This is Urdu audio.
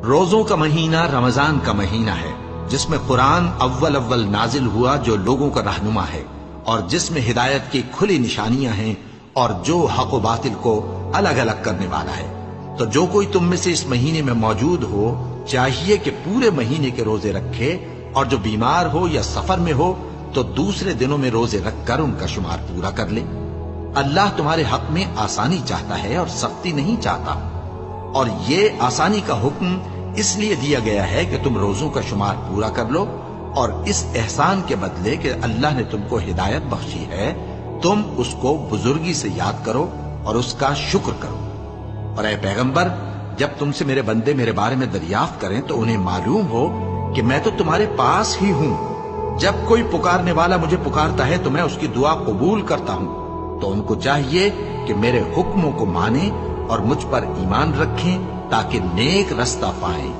روزوں کا مہینہ رمضان کا مہینہ ہے، جس میں قرآن اول نازل ہوا جو لوگوں کا رہنما ہے، اور جس میں ہدایت کی کھلی نشانیاں ہیں، اور جو حق و باطل کو الگ الگ کرنے والا ہے۔ تو جو کوئی تم میں سے اس مہینے میں موجود ہو چاہیے کہ پورے مہینے کے روزے رکھے، اور جو بیمار ہو یا سفر میں ہو تو دوسرے دنوں میں روزے رکھ کر ان کا شمار پورا کر لے۔ اللہ تمہارے حق میں آسانی چاہتا ہے اور سختی نہیں چاہتا، اور یہ آسانی کا حکم اس لیے دیا گیا ہے کہ تم روزوں کا شمار پورا کر لو، اور اس احسان کے بدلے کہ اللہ نے تم کو ہدایت بخشی ہے تم اس کو بزرگی سے یاد کرو اور اس کا شکر کرو۔ اور اے پیغمبر، جب تم سے میرے بندے میرے بارے میں دریافت کریں تو انہیں معلوم ہو کہ میں تو تمہارے پاس ہی ہوں۔ جب کوئی پکارنے والا مجھے پکارتا ہے تو میں اس کی دعا قبول کرتا ہوں۔ تو ان کو چاہیے کہ میرے حکموں کو مانیں اور مجھ پر ایمان رکھیں تاکہ نیک رستہ پائیں۔